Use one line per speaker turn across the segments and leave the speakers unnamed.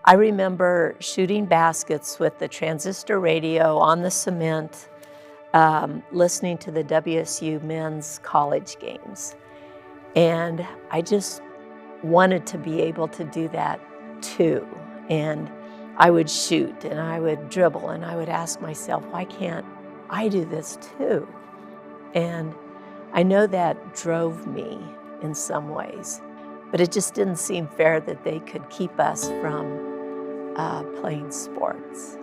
I remember shooting baskets with the transistor radio on the cement, listening to the WSU men's college games. And I just wanted to be able to do that too. And I would shoot and I would dribble and I would ask myself, why can't I do this too? And I know that drove me in some ways, but it just didn't seem fair that they could keep us from playing sports.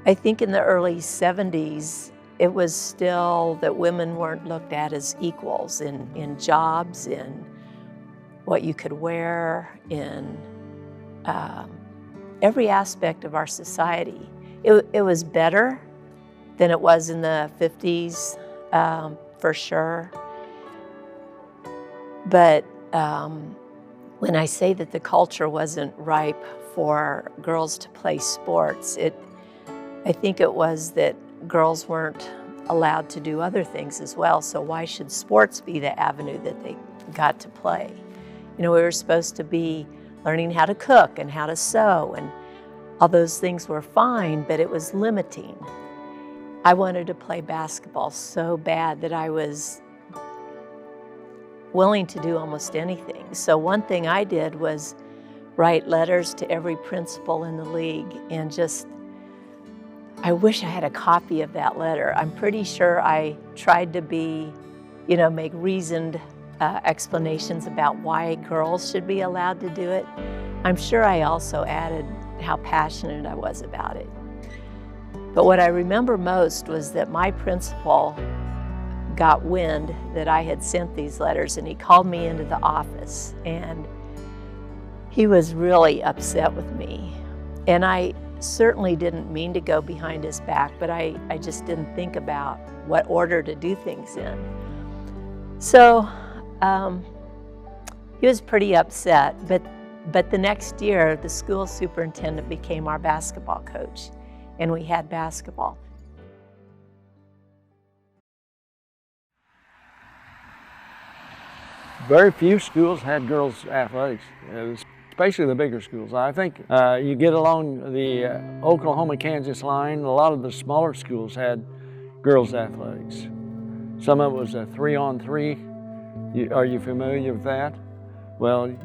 I think in the early 70s, it was still that women weren't looked at as equals in jobs, in what you could wear, in every aspect of our society. It was better than it was in the 50s, for sure. But when I say that the culture wasn't ripe for girls to play sports, I think it was that girls weren't allowed to do other things as well, so why should sports be the avenue that they got to play? You know, we were supposed to be learning how to cook and how to sew, and all those things were fine, but it was limiting. I wanted to play basketball so bad that I was willing to do almost anything. So one thing I did was write letters to every principal in the league and just I wish I had a copy of that letter. I'm pretty sure I tried to make reasoned explanations about why girls should be allowed to do it. I'm sure I also added how passionate I was about it. But what I remember most was that my principal got wind that I had sent these letters and he called me into the office and he was really upset with me. And I certainly didn't mean to go behind his back, but I just didn't think about what order to do things in. So he was pretty upset, but the next year the school superintendent became our basketball coach and we had basketball.
Very few schools had girls athletics. Especially the bigger schools. I think you get along the Oklahoma-Kansas line, a lot of the smaller schools had girls athletics. Some of it was a 3-on-3. Are you familiar with that? Well,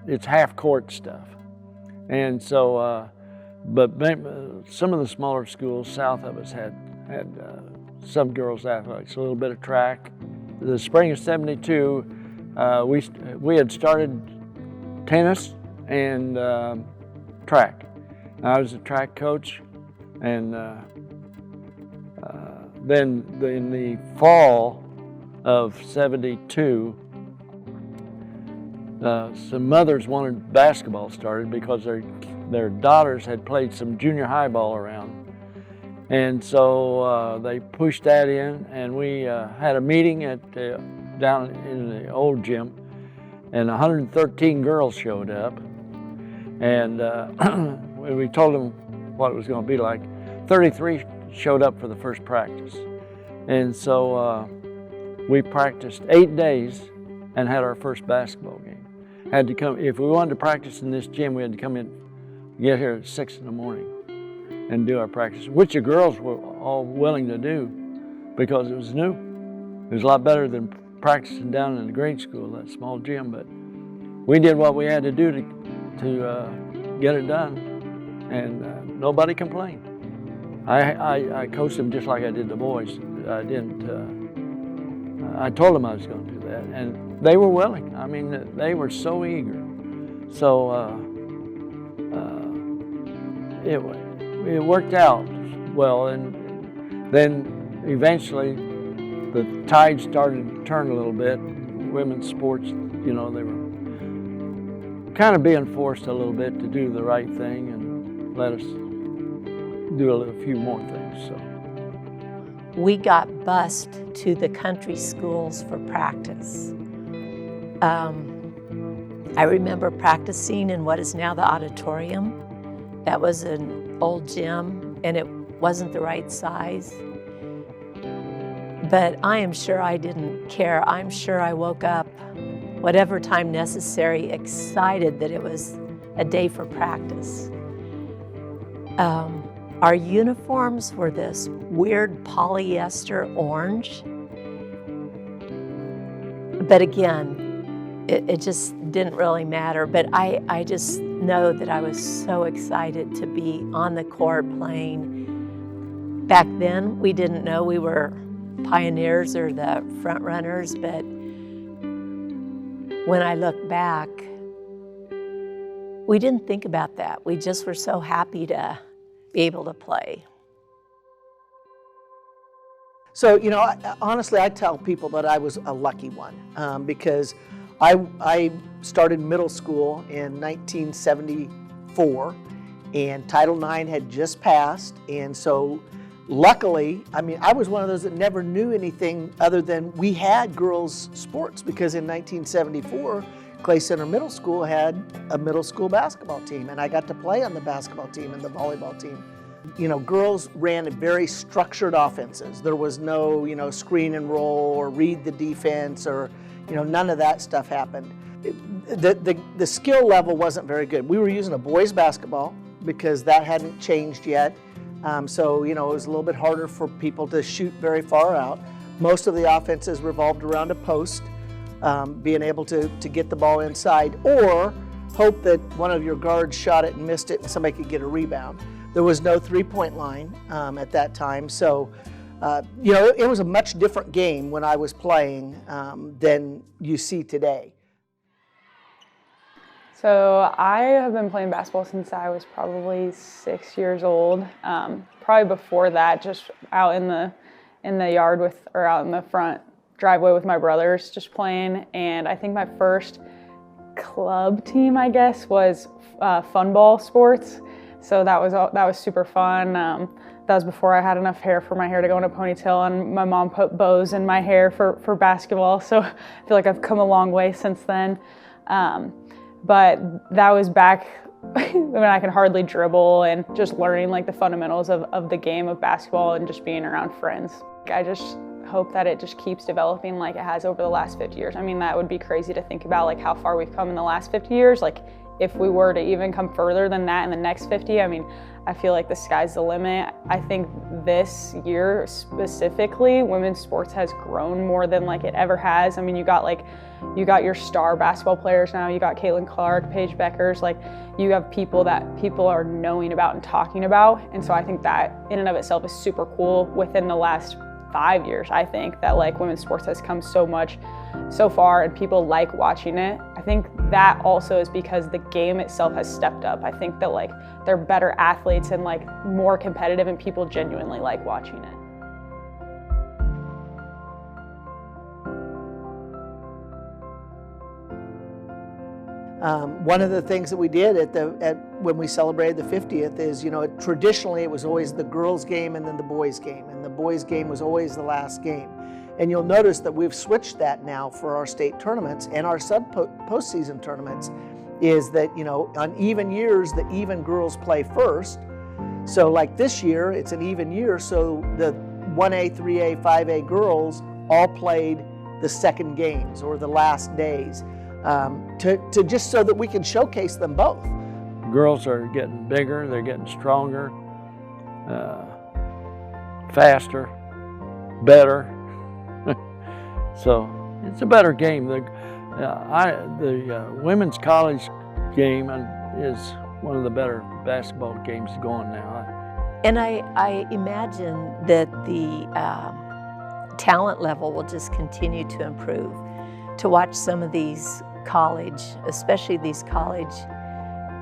it's half-court stuff. And so, but some of the smaller schools south of us had some girls athletics, a little bit of track. The spring of '72, we had started tennis and track. I was a track coach, and then in the fall of '72, some mothers wanted basketball started because their daughters had played some junior high ball around. And so they pushed that in, and we had a meeting down in the old gym, and 113 girls showed up, and we told them what it was going to be like. 33 showed up for the first practice, and so we practiced 8 days and had our first basketball game. Had to come, if we wanted to practice in this gym, we had to come in, get here at 6 in the morning and do our practice, which the girls were all willing to do because it was new. It was a lot better than practicing down in the grade school, that small gym, but we did what we had to do to get it done, and nobody complained. I coached them just like I did the boys. I didn't, I told them I was going to do that, and they were willing. I mean, they were so eager. So it worked out well, and then eventually the tide started to turn a little bit. Women's sports, you know, they were kind of being forced a little bit to do the right thing and let us do a few more things. So
we got bused to the country schools for practice. I remember practicing in what is now the auditorium. That was an old gym, and it wasn't the right size. But I am sure I didn't care. I'm sure I woke up whatever time necessary, excited that it was a day for practice. Our uniforms were this weird polyester orange. But again, it just didn't really matter. But I just know that I was so excited to be on the court playing. Back then, we didn't know we were pioneers or the front runners, but when I look back, we didn't think about that. We just were so happy to be able to play.
So, you know, honestly, I tell people that I was a lucky one because I started middle school in 1974, and Title IX had just passed, and so luckily, I mean, I was one of those that never knew anything other than we had girls' sports, because in 1974, Clay Center Middle School had a middle school basketball team, and I got to play on the basketball team and the volleyball team. You know, girls ran very structured offenses. There was no, you know, screen and roll or read the defense or, you know, none of that stuff happened. The skill level wasn't very good. We were using a boys' basketball because that hadn't changed yet. So, you know, it was a little bit harder for people to shoot very far out. Most of the offenses revolved around a post, being able to get the ball inside, or hope that one of your guards shot it and missed it and somebody could get a rebound. There was no three-point line at that time, so you know, it was a much different game when I was playing than you see today.
So I have been playing basketball since I was probably 6 years old. Probably before that, just out in the yard or out in the front driveway with my brothers, just playing. And I think my first club team, I guess, was fun ball sports. So that was super fun. That was before I had enough hair for my hair to go in a ponytail, and my mom put bows in my hair for basketball. So I feel like I've come a long way since then. But that was back when I could hardly dribble and just learning like the fundamentals of the game of basketball and just being around friends. I just hope that it just keeps developing like it has over the last 50 years. I mean, that would be crazy to think about, like how far we've come in the last 50 years. Like if we were to even come further than that in the next 50, I mean, I feel like the sky's the limit. I think this year specifically, women's sports has grown more than like it ever has. I mean, you got your star basketball players now. You got Caitlin Clark, Paige Beckers. Like you have people that people are knowing about and talking about. And so I think that in and of itself is super cool. Within the last 5 years, I think that like women's sports has come so far, and people like watching it. I think that also is because the game itself has stepped up. I think that like they're better athletes and like more competitive, and people genuinely like watching it.
One of the things that we did when we celebrated the 50th is, you know, traditionally it was always the girls' game and then the boys' game, and the boys' game was always the last game. And you'll notice that we've switched that now for our state tournaments and our postseason tournaments, is that, you know, on even years, the even girls play first. So like this year, it's an even year, so the 1A, 3A, 5A girls all played the second games or the last days. To just so that we can showcase them both.
Girls are getting bigger, they're getting stronger, faster, better. So it's a better game. The women's college game is one of the better basketball games going now.
And I imagine that the talent level will just continue to improve. To watch some of these college, especially these college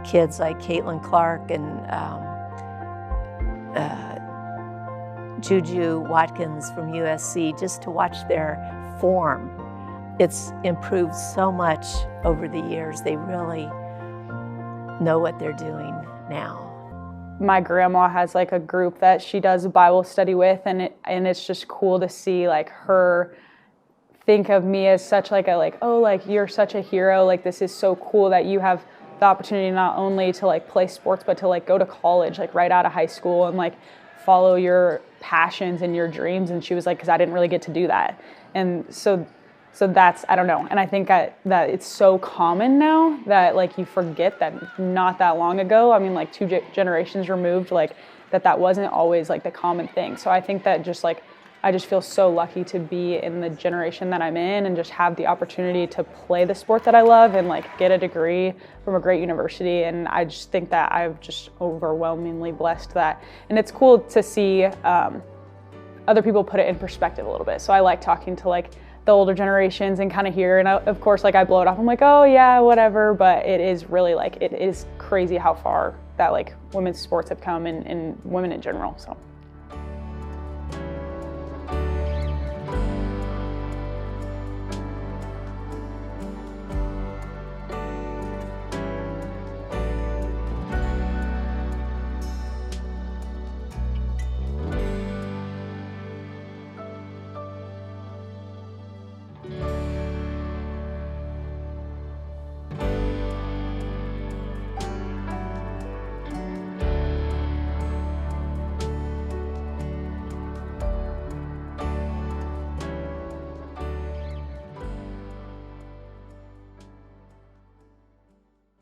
kids like Caitlin Clark and Juju Watkins from USC, just to watch their form. It's improved so much over the years. They really know what they're doing now.
My grandma has like a group that she does a Bible study with, and it's just cool to see like her think of me as such like oh, like you're such a hero, like this is so cool that you have the opportunity not only to like play sports but to like go to college like right out of high school and like follow your passions and your dreams. And she was like, because I didn't really get to do that. And so that's, I don't know. And I think that it's so common now that like you forget that not that long ago, I mean like two generations removed, like that wasn't always like the common thing. So I think that just like, I just feel so lucky to be in the generation that I'm in and just have the opportunity to play the sport that I love and like get a degree from a great university. And I just think that I've just overwhelmingly blessed that. And it's cool to see other people put it in perspective a little bit. So I like talking to like the older generations and kind of hear, and of course like I blow it off, I'm like, oh yeah, whatever, but it is really like, it is crazy how far that like women's sports have come and women in general, so.